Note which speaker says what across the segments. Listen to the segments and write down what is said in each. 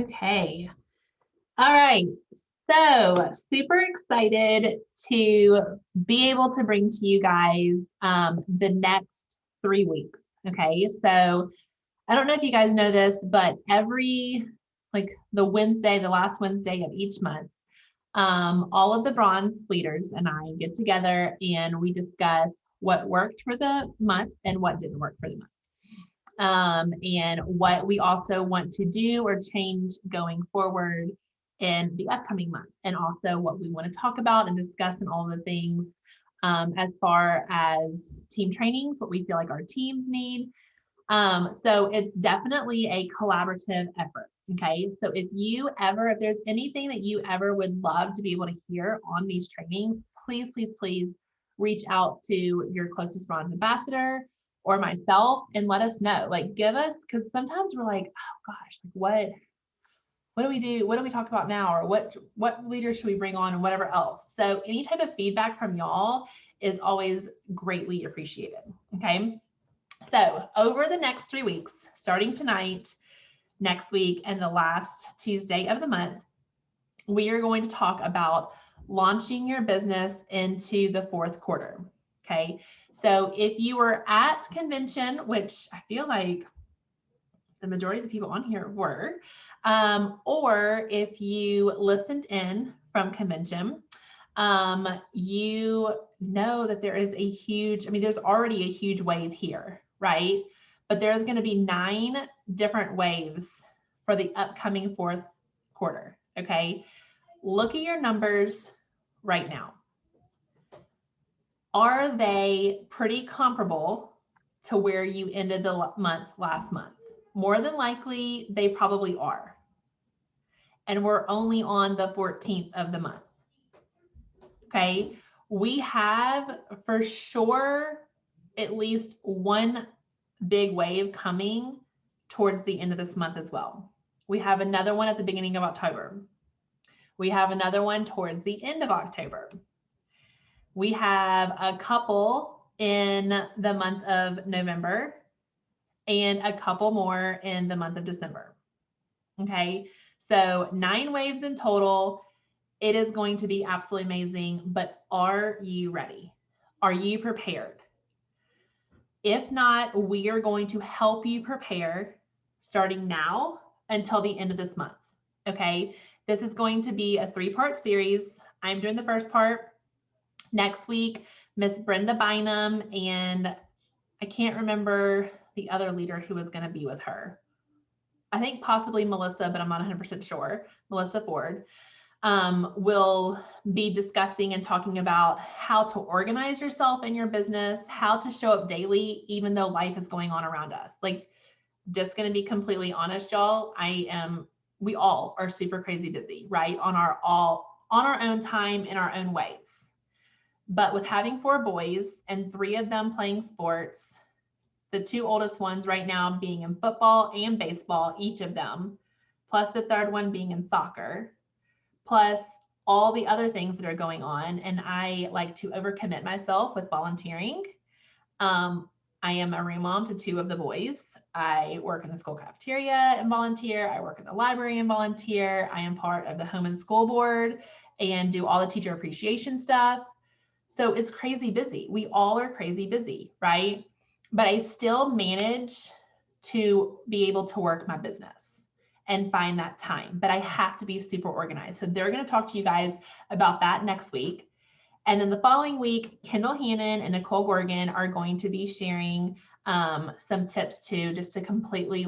Speaker 1: Okay. All right. So super excited to be able to bring to you guys the next 3 weeks. Okay. So I don't know if you guys know this, but every like the last Wednesday of each month, all of the bronze leaders and I get together and we discuss what worked for the month and what didn't work for the month. And what we also want to do or change going forward in the upcoming month, and also what we want to talk about and discuss and all the things as far as team trainings, what we feel like our teams need. So it's definitely a collaborative effort. Okay. So if there's anything that you ever would love to be able to hear on these trainings, please reach out to your closest bronze ambassador or myself and let us know. Like, give us, because sometimes we're like, oh gosh, like what do we do? What do we talk about now? Or what leaders should we bring on and whatever else? So any type of feedback from y'all is always greatly appreciated. Okay. So over the next 3 weeks, starting tonight, next week, and the last Tuesday of the month, we are going to talk about launching your business into the fourth quarter. Okay. So if you were at convention, which I feel like the majority of the people on here were, or if you listened in from convention, you know that there is a huge, there's already a huge wave here, right? But there's going to be 9 different waves for the upcoming fourth quarter. Okay. Look at your numbers right now. Are they pretty comparable to where you ended the month last month? More than likely, they probably are. And we're only on the 14th of the month. Okay. We have for sure at least one big wave coming towards the end of this month as well. We have another one at the beginning of October. We have another one towards the end of October. We have a couple in the month of November and a couple more in the month of December. Okay, so 9 waves in total. It is going to be absolutely amazing, but are you ready? Are you prepared? If not, we are going to help you prepare starting now until the end of this month. Okay, this is going to be a 3-part series. I'm doing the first part. Next week, Miss Brenda Bynum and I can't remember the other leader who was going to be with her. I think possibly Melissa, but I'm not 100% sure. Melissa Ford will be discussing and talking about how to organize yourself in your business, how to show up daily, even though life is going on around us. Like, just going to be completely honest, y'all. We all are super crazy busy, right? On our own time in our own ways. But with having 4 boys and 3 of them playing sports, the 2 oldest ones right now being in football and baseball, each of them, plus the 3rd one being in soccer, plus all the other things that are going on. And I like to overcommit myself with volunteering. I am a room mom to 2 of the boys. I work in the school cafeteria and volunteer. I work in the library and volunteer. I am part of the home and school board and do all the teacher appreciation stuff. So it's crazy busy. We all are crazy busy, right? But I still manage to be able to work my business and find that time, but I have to be super organized. So they're going to talk to you guys about that next week. And then the following week, Kendall Hannon and Nicole Gorgon are going to be sharing some tips too, just to completely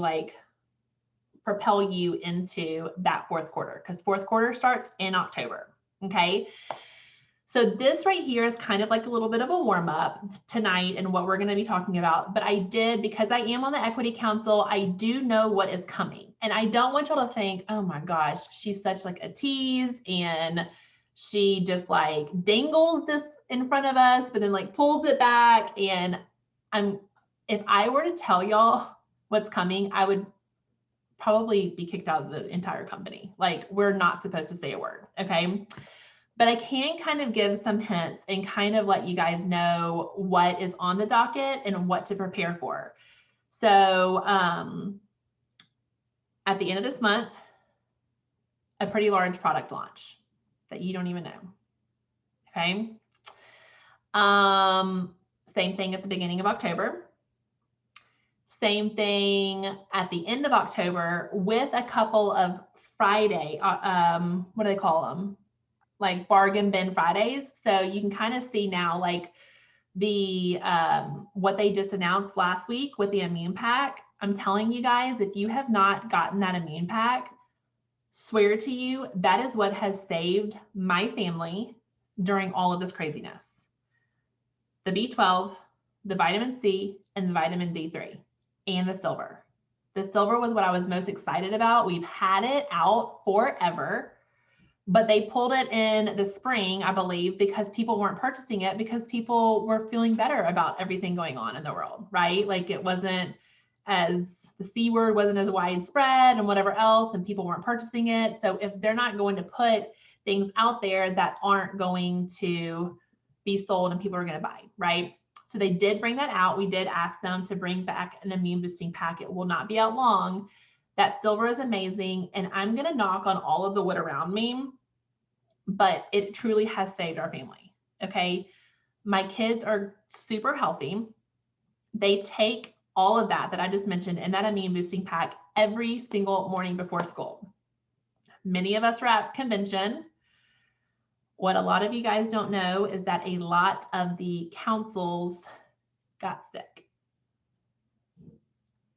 Speaker 1: propel you into that fourth quarter, because fourth quarter starts in October. Okay. So this right here is kind of like a little bit of a warm up tonight and what we're going to be talking about. But because I am on the Equity Council, I do know what is coming. And I don't want y'all to think, oh my gosh, she's such like a tease and she just like dangles this in front of us, but then like pulls it back. And if I were to tell y'all what's coming, I would probably be kicked out of the entire company. Like, we're not supposed to say a word. Okay. But I can kind of give some hints and kind of let you guys know what is on the docket and what to prepare for. So at the end of this month, a pretty large product launch that you don't even know. Okay. Same thing at the beginning of October. Same thing at the end of October with a couple of Friday, what do they call them? Like bargain bin Fridays. So you can kind of see now like the what they just announced last week with the immune pack. I'm telling you guys, if you have not gotten that immune pack, swear to you, that is what has saved my family during all of this craziness. The B12, the vitamin C, and the vitamin D3, and the silver. The silver was what I was most excited about. We've had it out forever, but they pulled it in the spring, I believe, because people weren't purchasing it because people were feeling better about everything going on in the world, right? Like it wasn't as, the C word wasn't as widespread and whatever else, and people weren't purchasing it. So if they're not going to put things out there that aren't going to be sold and people are going to buy, right? So they did bring that out. We did ask them to bring back an immune boosting pack. It will not be out long. That silver is amazing. And I'm going to knock on all of the wood around me, but it truly has saved our family. Okay. My kids are super healthy. They take all of that I just mentioned in that immune boosting pack every single morning before school. Many of us are at convention. What a lot of you guys don't know is that a lot of the councils got sick.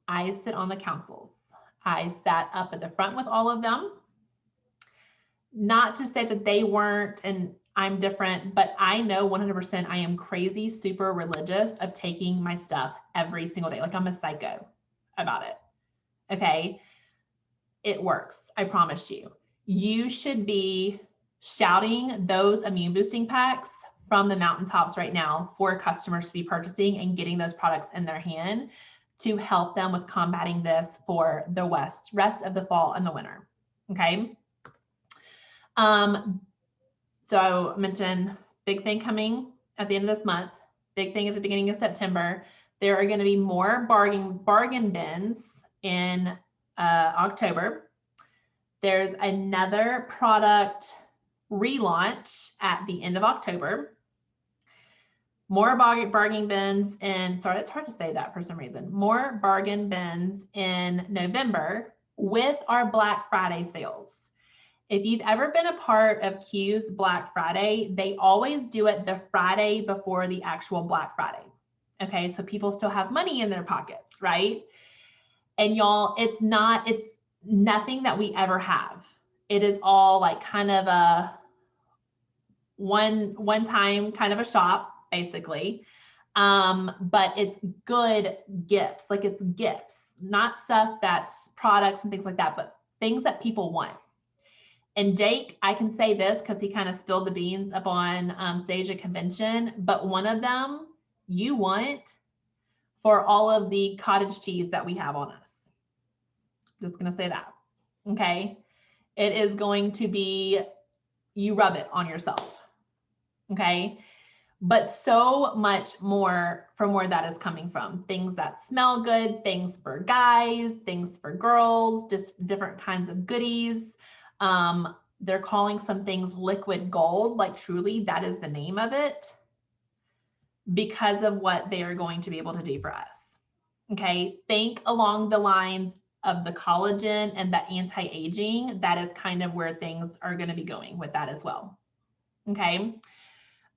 Speaker 1: I sit on the councils. I sat up at the front with all of them. Not to say that they weren't and I'm different, but I know 100% I am crazy, super religious of taking my stuff every single day. Like I'm a psycho about it. Okay. It works. I promise you. You should be shouting those immune boosting packs from the mountaintops right now for customers to be purchasing and getting those products in their hand to help them with combating this for the rest of the fall and the winter. Okay. So I mentioned big thing coming at the end of this month, big thing at the beginning of September. There are going to be more bargain bins in October. There's another product relaunch at the end of October. More bargain bins in, sorry, it's hard to say that for some reason. More bargain bins in November with our Black Friday sales. If you've ever been a part of Q's Black Friday, they always do it the Friday before the actual Black Friday. Okay, so people still have money in their pockets, right? And y'all, it's nothing that we ever have. It is all like kind of a one time kind of a shop, basically. But it's good gifts, like it's gifts, not stuff that's products and things like that, but things that people want. And Jake, I can say this because he kind of spilled the beans up on stage at convention, but one of them you want for all of the cottage cheese that we have on us. Just going to say that. Okay. It is going to be, you rub it on yourself. Okay. But so much more from where that is coming from. Things that smell good, things for guys, things for girls, just different kinds of goodies. They're calling some things liquid gold, like truly that is the name of it because of what they are going to be able to do for us. Okay, think along the lines of the collagen and the anti-aging. That is kind of where things are going to be going with that as well. Okay.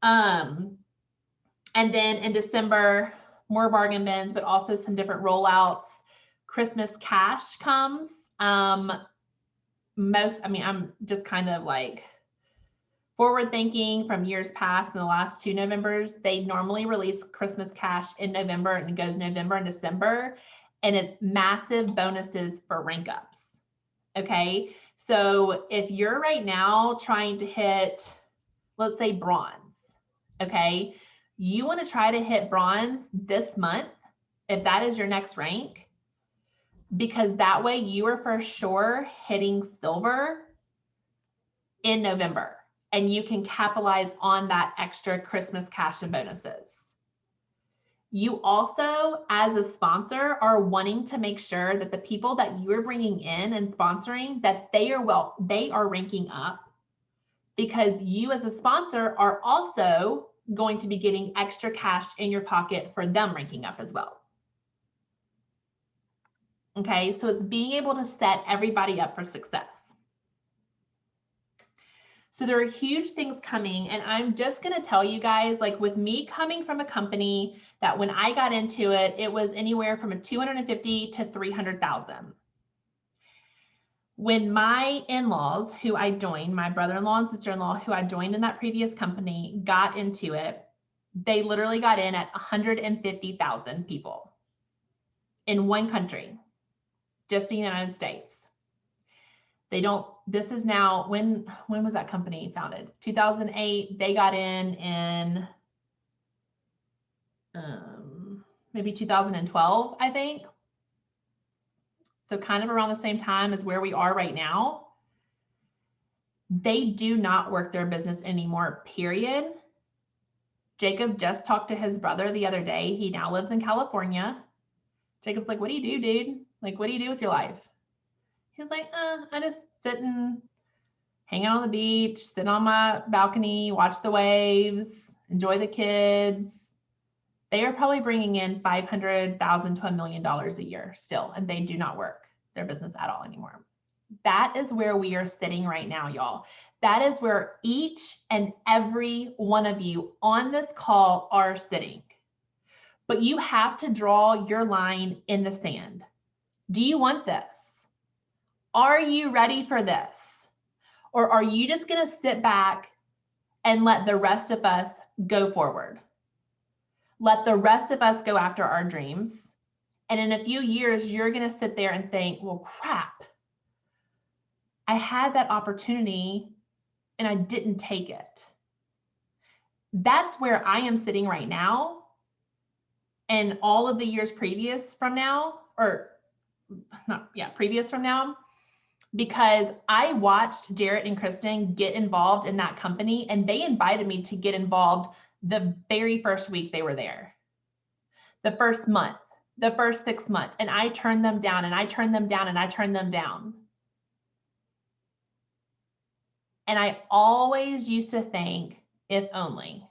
Speaker 1: And then in December, more bargain bins, but also some different rollouts. Christmas cash comes. I'm just kind of like forward thinking from years past in the last 2 Novembers. They normally release Christmas cash in November and it goes November and December. And it's massive bonuses for rank ups. Okay. So if you're right now trying to hit, let's say bronze, okay, you want to try to hit bronze this month, if that is your next rank, because that way you are for sure hitting silver in November and you can capitalize on that extra Christmas cash and bonuses. You also, as a sponsor, are wanting to make sure that the people that you are bringing in and sponsoring, that they are ranking up, because you as a sponsor are also going to be getting extra cash in your pocket for them ranking up as well. Okay, so it's being able to set everybody up for success. So there are huge things coming, and I'm just going to tell you guys, like with me coming from a company that when I got into it, it was anywhere from a 250 to 300,000. When my in-laws, who I joined, my brother-in-law and sister-in-law, who I joined in that previous company, got into it, they literally got in at 150,000 people in one country, just the United States. This is now, when was that company founded? 2008. They got in maybe 2012, I think. So kind of around the same time as where we are right now. They do not work their business anymore, period. Jacob just talked to his brother the other day. He now lives in California. Jacob's like, what do you do, dude? Like, what do you do with your life? He's like, I just sit and hang out on the beach, sit on my balcony, watch the waves, enjoy the kids. They are probably bringing in $500,000 to $1 million a year still, and they do not work their business at all anymore. That is where we are sitting right now, y'all. That is where each and every one of you on this call are sitting. But you have to draw your line in the sand. Do you want this? Are you ready for this? Or are you just going to sit back and let the rest of us go forward? Let the rest of us go after our dreams. And in a few years, you're going to sit there and think, well, crap, I had that opportunity and I didn't take it. That's where I am sitting right now. And all of the years previous from now, previous from now, because I watched Jarrett and Kristen get involved in that company, and they invited me to get involved the very first week they were there, the first month, the first 6 months, and I turned them down and I turned them down and I turned them down. And I always used to think, if only.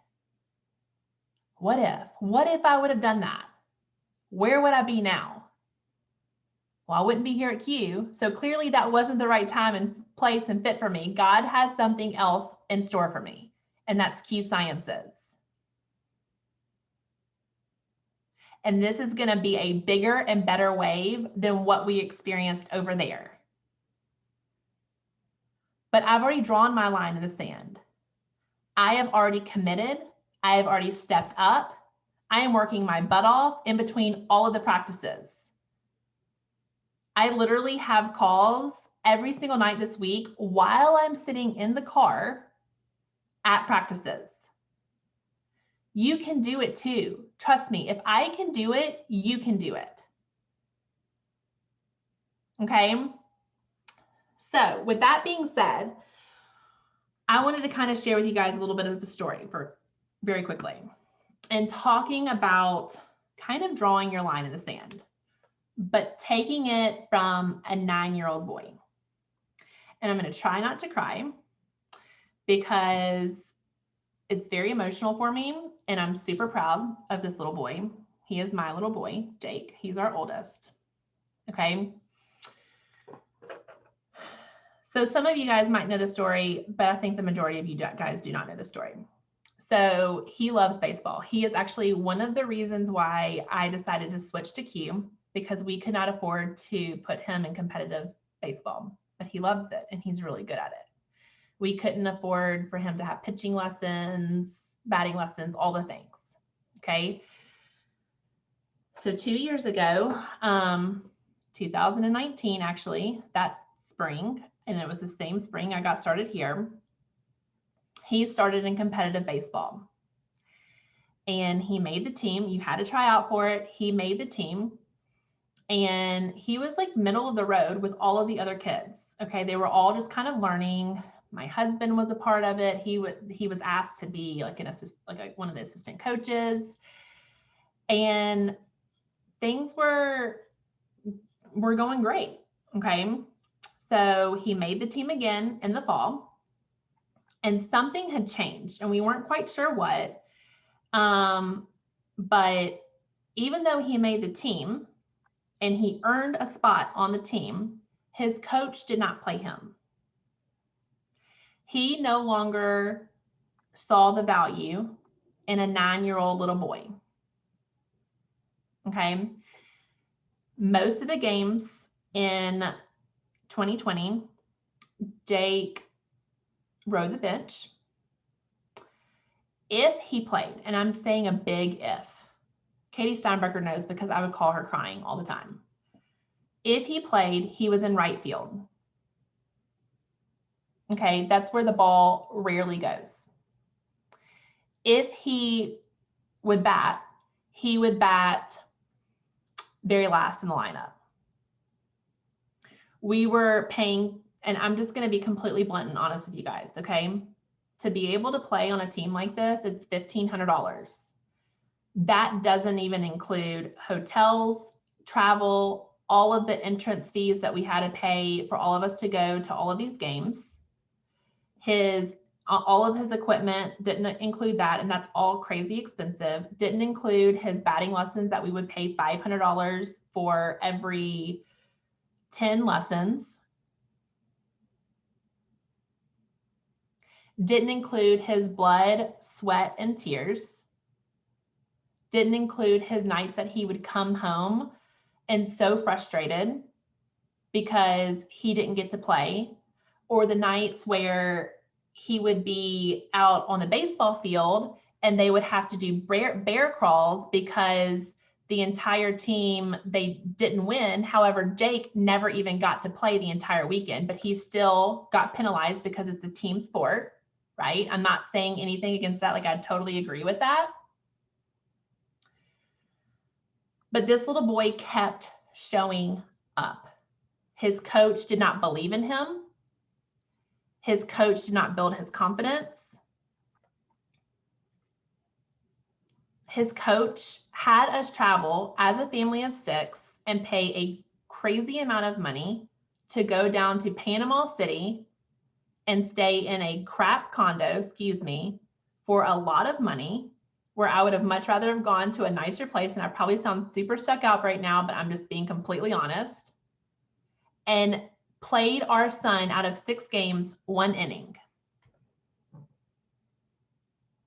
Speaker 1: What if I would have done that? Where would I be now? Well, I wouldn't be here at Q. So clearly that wasn't the right time and place and fit for me. God had something else in store for me, and that's Q Sciences. And this is going to be a bigger and better wave than what we experienced over there. But I've already drawn my line in the sand. I have already committed. I have already stepped up. I am working my butt off in between all of the practices. I literally have calls every single night this week while I'm sitting in the car at practices. You can do it too. Trust me, if I can do it, you can do it. Okay? So with that being said, I wanted to kind of share with you guys a little bit of the story very quickly, and talking about kind of drawing your line in the sand, but taking it from a 9-year-old boy. And I'm going to try not to cry because it's very emotional for me, and I'm super proud of this little boy. He is my little boy, Jake. He's our oldest. Okay. So some of you guys might know the story, but I think the majority of you guys do not know the story. So he loves baseball. He is actually one of the reasons why I decided to switch to Q, because we could not afford to put him in competitive baseball, but he loves it and he's really good at it. We couldn't afford for him to have pitching lessons, batting lessons, all the things. Okay. So 2 years ago, 2019, actually, that spring, and it was the same spring I got started here, he started in competitive baseball. And he made the team. You had to try out for it. He made the team. And he was like middle of the road with all of the other kids. Okay. They were all just kind of learning. My husband was a part of it. He was asked to be like one of the assistant coaches. And things were going great. Okay. So he made the team again in the fall, and something had changed and we weren't quite sure what. But even though he made the team and he earned a spot on the team, his coach did not play him. He no longer saw the value in a 9-year-old little boy. Okay. Most of the games in 2020, Jake rode the bench. If he played, and I'm saying a big if, Katie Steinberger knows because I would call her crying all the time. If he played, he was in right field. Okay, that's where the ball rarely goes. If he would bat, he would bat very last in the lineup. We were paying, and I'm just going to be completely blunt and honest with you guys, okay? To be able to play on a team like this, it's $1,500. That doesn't even include hotels, travel, all of the entrance fees that we had to pay for all of us to go to all of these games. All of his equipment didn't include that, and that's all crazy expensive. Didn't include his batting lessons that we would pay $500 for every 10 lessons. Didn't include his blood, sweat, and tears. Didn't include his nights that he would come home and so frustrated because he didn't get to play, or the nights where he would be out on the baseball field and they would have to do bear crawls because the entire team, they didn't win. However, Jake never even got to play the entire weekend, but he still got penalized because it's a team sport, right? I'm not saying anything against that. Like, I totally agree with that. But this little boy kept showing up. His coach did not believe in him. His coach did not build his confidence. His coach had us travel as a family of 6 and pay a crazy amount of money to go down to Panama City and stay in a crap condo, for a lot of money, where I would have much rather have gone to a nicer place. And I probably sound super stuck out right now, but I'm just being completely honest. And played our son out of 6 games, 1 inning.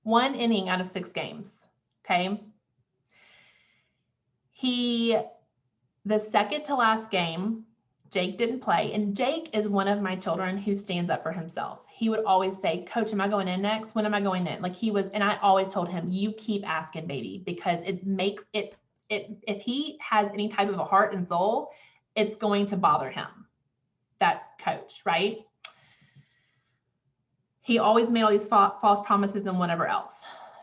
Speaker 1: 1 inning out of 6 games. Okay. The second to last game, Jake didn't play. And Jake is one of my children who stands up for himself. He would always say, Coach, am I going in next? When am I going in? Like, and I always told him, you keep asking, baby, because it makes it, if he has any type of a heart and soul, it's going to bother him, that coach, right? He always made all these false promises and whatever else.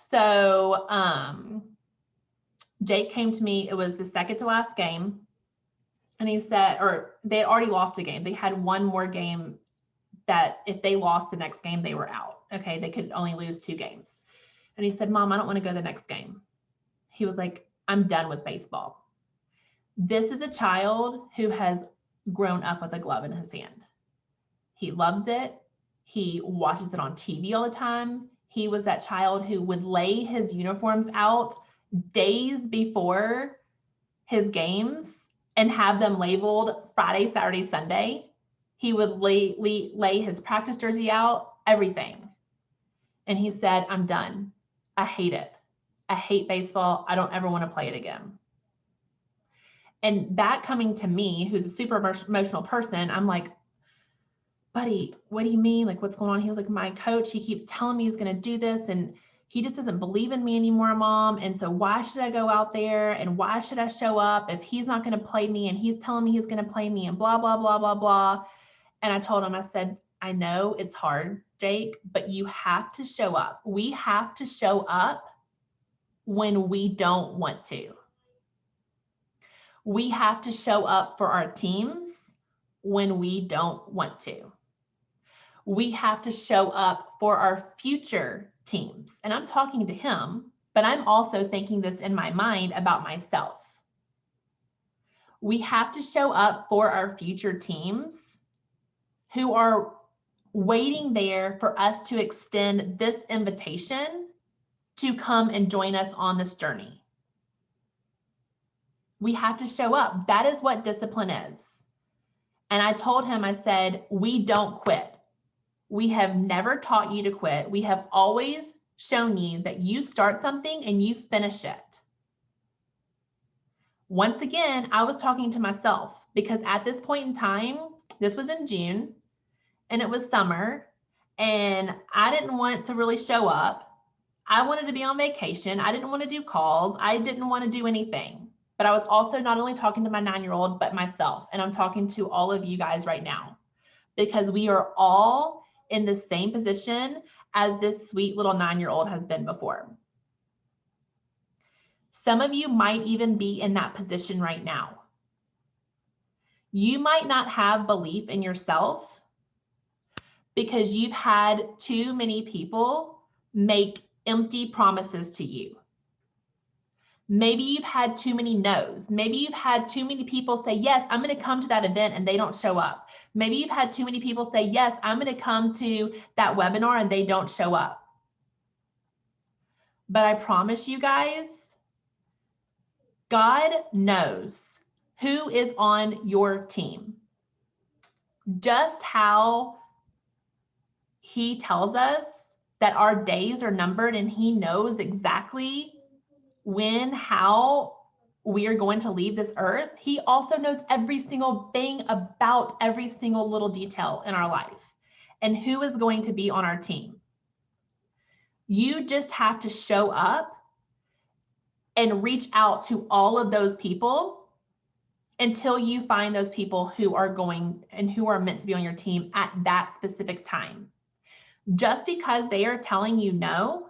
Speaker 1: So Jake came to me, it was the second to last game, and he said, or they had already lost a game. They had one more game that if they lost the next game, they were out. Okay, they could only lose 2 games. And he said, Mom, I don't want to go to the next game. He was like, I'm done with baseball. This is a child who has grown up with a glove in his hand. He loves it. He watches it on TV all the time. He was that child who would lay his uniforms out days before his games and have them labeled Friday, Saturday, Sunday. He would lay his practice jersey out, everything. And he said, I'm done. I hate it. I hate baseball. I don't ever want to play it again. And that coming to me, who's a super emotional person, I'm like, buddy, what do you mean? Like, what's going on? He was like, my coach, he keeps telling me he's going to do this, and he just doesn't believe in me anymore, Mom. And so why should I go out there? And why should I show up if he's not going to play me and he's telling me he's going to play me and blah, blah, blah, blah, blah. And I told him, I said, I know it's hard, Jake, but you have to show up. We have to show up when we don't want to. We have to show up for our teams when we don't want to. We have to show up for our future teams. And I'm talking to him but I'm also thinking this in my mind about myself. We have to show up for our future teams who are waiting there for us to extend this invitation to come and join us on this journey. We have to show up. That is what discipline is. And I told him, I said, we don't quit. We have never taught you to quit. We have always shown you that you start something and you finish it. Once again, I was talking to myself because at this point in time, this was in June and it was summer and I didn't want to really show up. I wanted to be on vacation. I didn't want to do calls. I didn't want to do anything. But I was also not only talking to my 9-year-old, but myself. And I'm talking to all of you guys right now because we are all in the same position as this sweet little 9-year-old has been before. Some of you might even be in that position right now. You might not have belief in yourself because you've had too many people make empty promises to you. Maybe you've had too many no's. Maybe you've had too many people say, yes, I'm going to come to that event and they don't show up. Maybe you've had too many people say, yes, I'm going to come to that webinar and they don't show up. But I promise you guys, God knows who is on your team. Just how he tells us that our days are numbered and he knows exactly when, how we are going to leave this earth, he also knows every single thing about every single little detail in our life and who is going to be on our team. You just have to show up and reach out to all of those people until you find those people who are going and who are meant to be on your team at that specific time. Just because they are telling you no,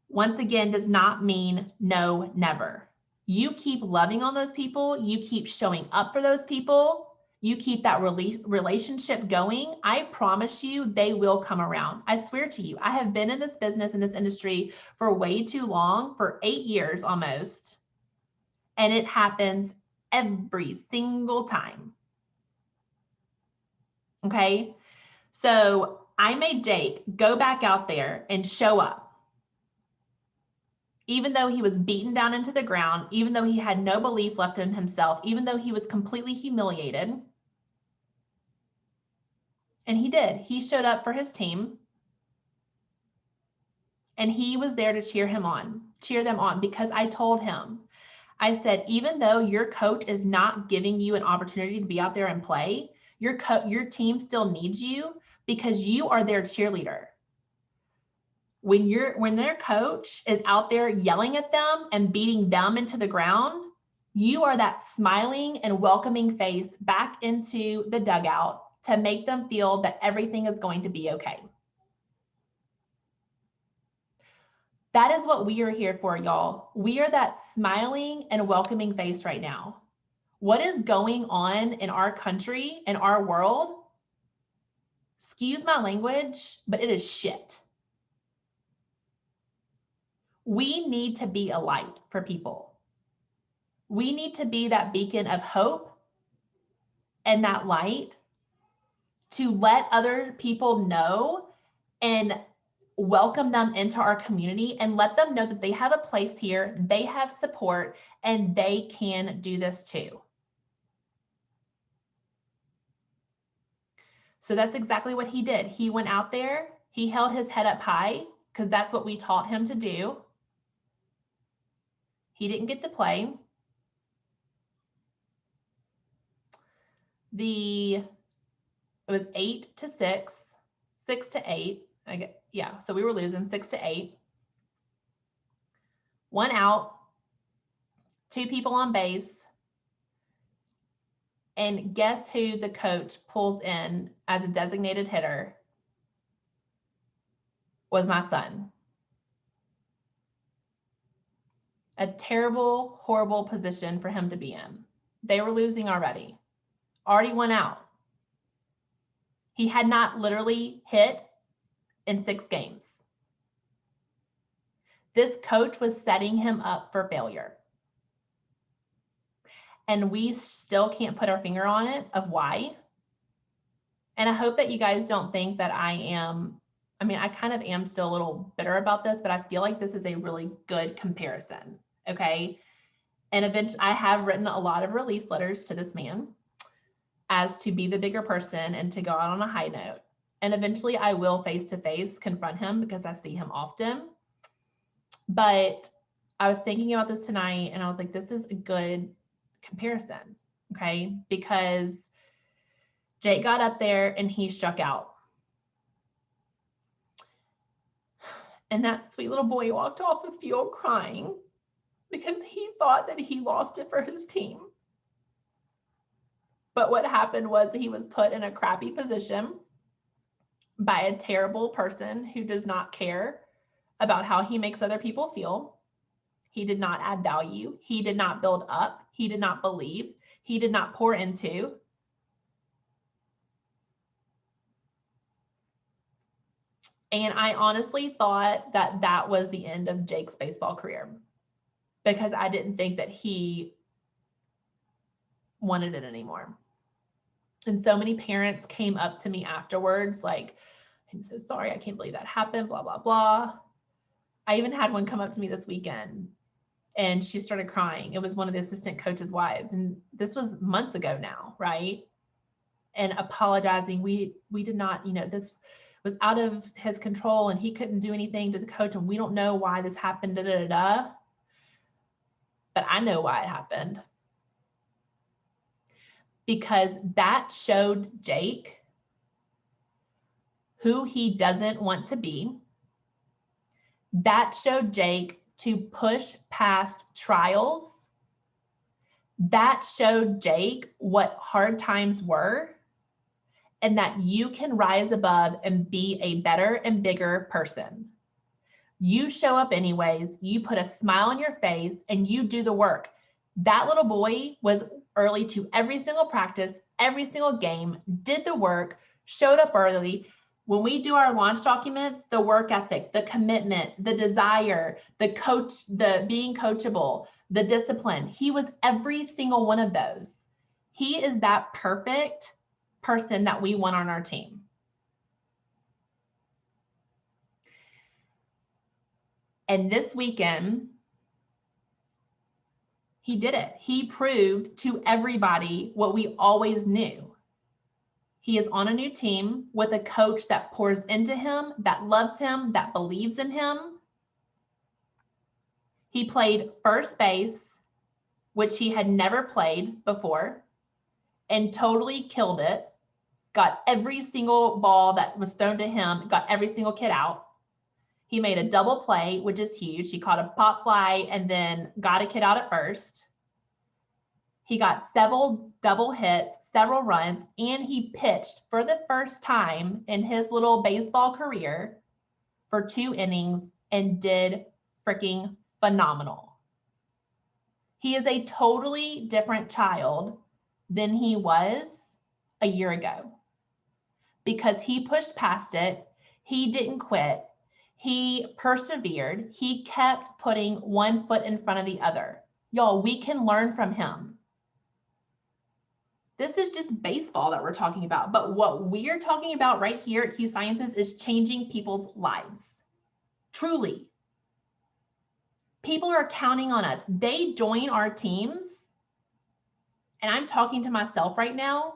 Speaker 1: once again, does not mean no, never. You keep loving on those people, you keep showing up for those people, you keep that relationship going. I promise you, they will come around. I swear to you, I have been in this business, in this industry for way too long, for 8 years almost, and it happens every single time. Okay, so I made Jake go back out there and show up. Even though he was beaten down into the ground, even though he had no belief left in himself, even though he was completely humiliated. And he did. He showed up for his team. And he was there to cheer them on, because I told him, I said, even though your coach is not giving you an opportunity to be out there and play, your team still needs you because you are their cheerleader. When their coach is out there yelling at them and beating them into the ground, you are that smiling and welcoming face back into the dugout to make them feel that everything is going to be okay. That is what we are here for, y'all. We are that smiling and welcoming face right now. What is going on in our country, in our world? Excuse my language, but it is shit. We need to be a light for people. We need to be that beacon of hope and that light to let other people know and welcome them into our community and let them know that they have a place here, they have support, and they can do this too. So that's exactly what he did. He went out there, he held his head up high because that's what we taught him to do. He didn't get to play. It was 8-6, 6-8. So we were losing 6-8. 1 out, 2 people on base. And guess who the coach pulls in as a designated hitter? Was my son. A terrible, horrible position for him to be in. They were losing already 1 out. He had not literally hit in 6 games. This coach was setting him up for failure. And we still can't put our finger on it of why. And I hope that you guys don't think that I kind of am still a little bitter about this, but I feel like this is a really good comparison. Okay. And eventually I have written a lot of release letters to this man as to be the bigger person and to go out on a high note. And eventually I will face-to-face confront him because I see him often. But I was thinking about this tonight and I was like, this is a good comparison, okay? Because Jake got up there and he struck out. And that sweet little boy walked off the field crying because he thought that he lost it for his team. But what happened was he was put in a crappy position by a terrible person who does not care about how he makes other people feel. He did not add value. He did not build up. He did not believe. He did not pour into. And I honestly thought that that was the end of Jake's baseball career because I didn't think that he wanted it anymore. And so many parents came up to me afterwards like, I'm so sorry, I can't believe that happened, blah, blah, blah. I even had one come up to me this weekend and she started crying. It was one of the assistant coach's wives. And this was months ago now, right? And apologizing. We did not, this was out of his control and he couldn't do anything to the coach. And we don't know why this happened, But I know why it happened. Because that showed Jake who he doesn't want to be. That showed Jake to push past trials. That showed Jake what hard times were and that you can rise above and be a better and bigger person. You show up anyways, you put a smile on your face and you do the work. That little boy was early to every single practice, every single game, did the work, showed up early. When we do our launch documents, the work ethic, the commitment, the desire, the being coachable, the discipline, he was every single one of those. He is that perfect person that we want on our team. And this weekend, he did it. He proved to everybody what we always knew. He is on a new team with a coach that pours into him, that loves him, that believes in him. He played first base, which he had never played before, and totally killed it. Got every single ball that was thrown to him, got every single kid out. He made a double play, which is huge. He caught a pop fly and then got a kid out at first. He got several double hits, several runs, and he pitched for the first time in his little baseball career for 2 innings and did freaking phenomenal. He is a totally different child than he was a year ago because he pushed past it. He didn't quit. He persevered. He kept putting one foot in front of the other. Y'all, we can learn from him. This is just baseball that we're talking about. But what we're talking about right here at Hughes Sciences is changing people's lives. Truly. People are counting on us. They join our teams. And I'm talking to myself right now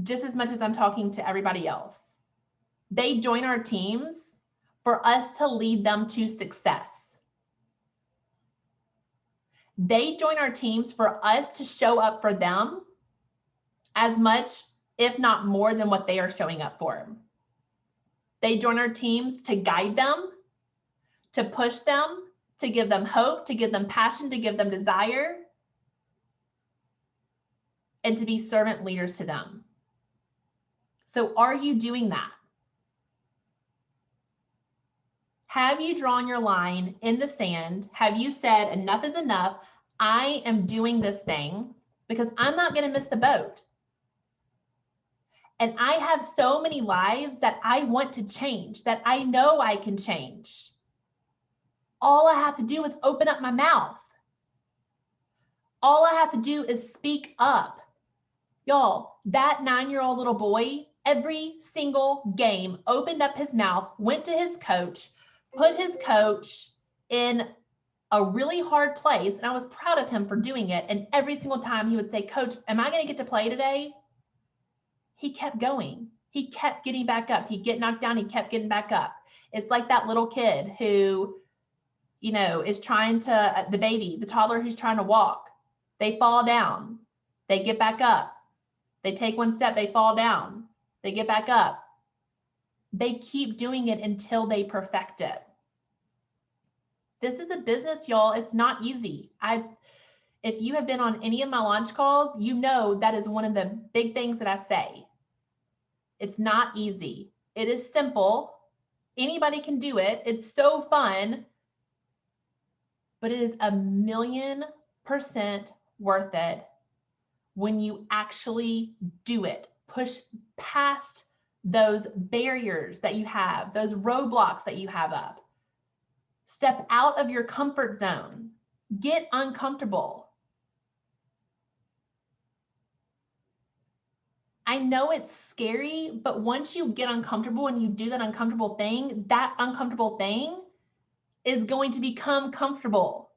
Speaker 1: just as much as I'm talking to everybody else. They join our teams for us to lead them to success. They join our teams for us to show up for them as much, if not more, than what they are showing up for. They join our teams to guide them, to push them, to give them hope, to give them passion, to give them desire, and to be servant leaders to them. So are you doing that? Have you drawn your line in the sand? Have you said enough is enough? I am doing this thing because I'm not going to miss the boat. And I have so many lives that I want to change, that I know I can change. All I have to do is open up my mouth. All I have to do is speak up. Y'all, that 9-year-old little boy, every single game, opened up his mouth, went to his coach, put his coach in a really hard place. And I was proud of him for doing it. And every single time he would say, Coach, am I going to get to play today? He kept going. He kept getting back up. He'd get knocked down. He kept getting back up. It's like that little kid who, you know, is trying to, the baby, the toddler who's trying to walk. They fall down. They get back up. They take one step. They fall down. They get back up. They keep doing it until they perfect it. This is a business, y'all. It's not easy. If you have been on any of my launch calls, you know that is one of the big things that I say. It's not easy. It is simple. Anybody can do it. It's so fun, but it is 1,000,000% worth it when you actually do it. Push past those barriers that you have, those roadblocks that you have up. Step out of your comfort zone. Get uncomfortable. I know it's scary, but once you get uncomfortable and you do that uncomfortable thing is going to become comfortable.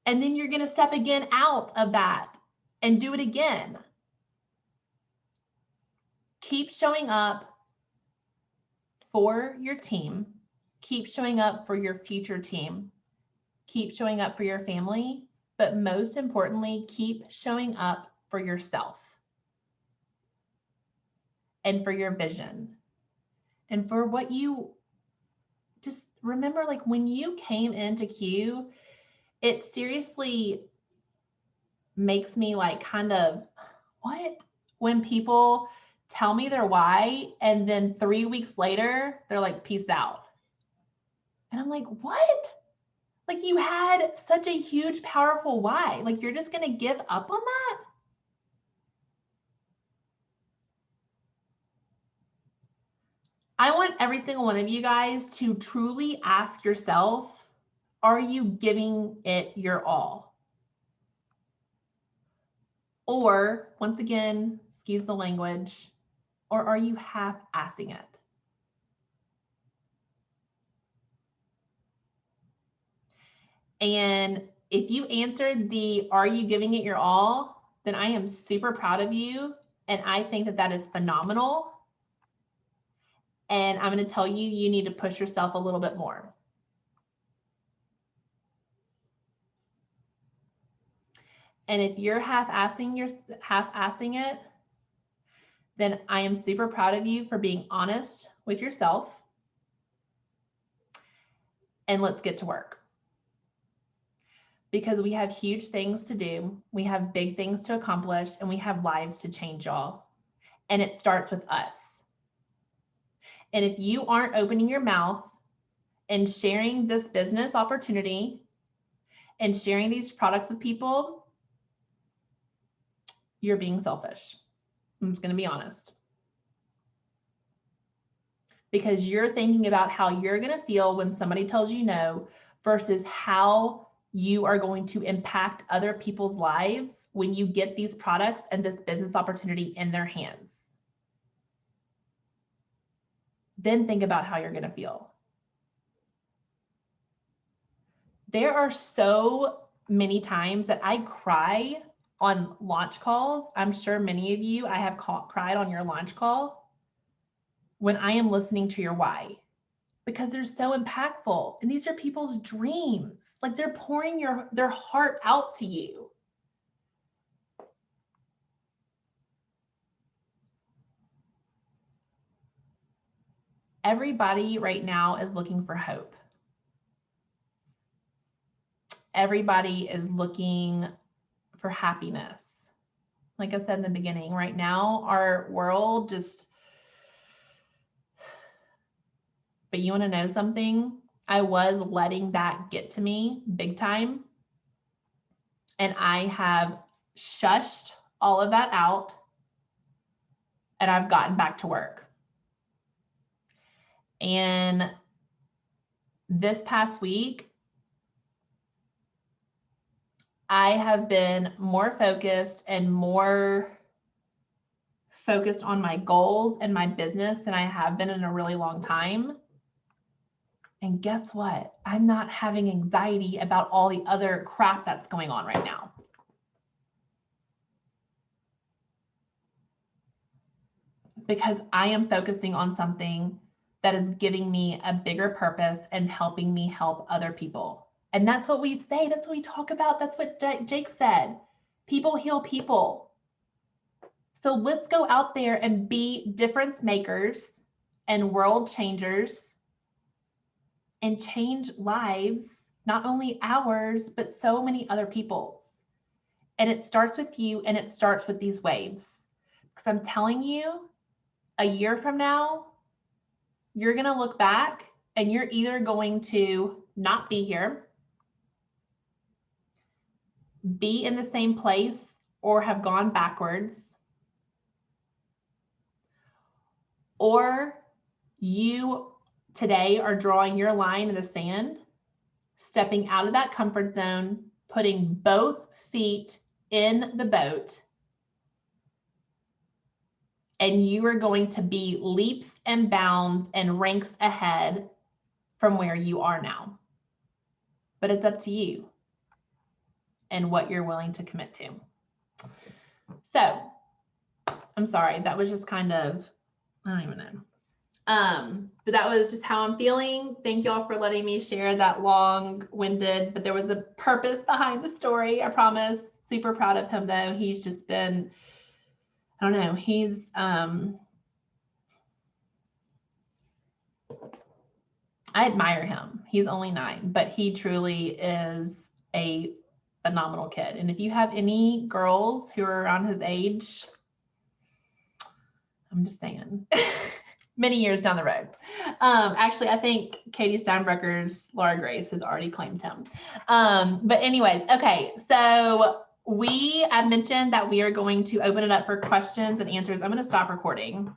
Speaker 1: And then you're going to step again out of that and do it again. Keep showing up for your team. Keep showing up for your future team. Keep showing up for your family, but most importantly, keep showing up for yourself and for your vision and for what you just remember. Like when you came into Q, it seriously makes me like kind of, what? When people tell me their why and then 3 weeks later, they're like, peace out. And I'm like, what? Like you had such a huge, powerful why. Like you're just going to give up on that? I want every single one of you guys to truly ask yourself, are you giving it your all? Or once again, excuse the language, or are you half-assing it? And if you answered the, are you giving it your all, then I am super proud of you. And I think that that is phenomenal. And I'm going to tell you, you need to push yourself a little bit more. And if you're half-assing it, then I am super proud of you for being honest with yourself. And let's get to work. Because we have huge things to do. We have big things to accomplish, and we have lives to change, y'all. And it starts with us. And if you aren't opening your mouth and sharing this business opportunity and sharing these products with people, you're being selfish. I'm just going to be honest. Because you're thinking about how you're going to feel when somebody tells you no versus how you are going to impact other people's lives when you get these products and this business opportunity in their hands. Then think about how you're going to feel. There are so many times that I cry on launch calls. I'm sure many of you, I have cried on your launch call when I am listening to your why, because they're so impactful. And these are people's dreams. Like they're pouring their heart out to you. Everybody right now is looking for hope. Everybody is looking for happiness. Like I said in the beginning, right now, our world just, but you want to know something? I was letting that get to me big time. And I have shushed all of that out. And I've gotten back to work. And this past week, I have been more focused and more focused on my goals and my business than I have been in a really long time. And guess what? I'm not having anxiety about all the other crap that's going on right now. Because I am focusing on something that is giving me a bigger purpose and helping me help other people. And that's what we say. That's what we talk about. That's what Jake said. People heal people. So let's go out there and be difference makers and world changers and change lives, not only ours, but so many other people's. And it starts with you, and it starts with these waves. Because I'm telling you, a year from now, you're going to look back and you're either going to not be here, be in the same place, or have gone backwards, or you today are drawing your line in the sand, stepping out of that comfort zone, putting both feet in the boat, and you are going to be leaps and bounds and ranks ahead from where you are now. But it's up to you and what you're willing to commit to. So, I'm sorry, that was just kind of, I don't even know. But that was just how I'm feeling. Thank you all for letting me share that long-winded, but there was a purpose behind the story, I promise. Super proud of him though. He's just been, I don't know, he's, I admire him. He's only 9, but he truly is a phenomenal kid. And if you have any girls who are around his age, I'm just saying, many years down the road. Actually, I think Katie Steinbrucker's Laura Grace has already claimed him. But anyways, okay, so I mentioned that we are going to open it up for questions and answers. I'm going to stop recording.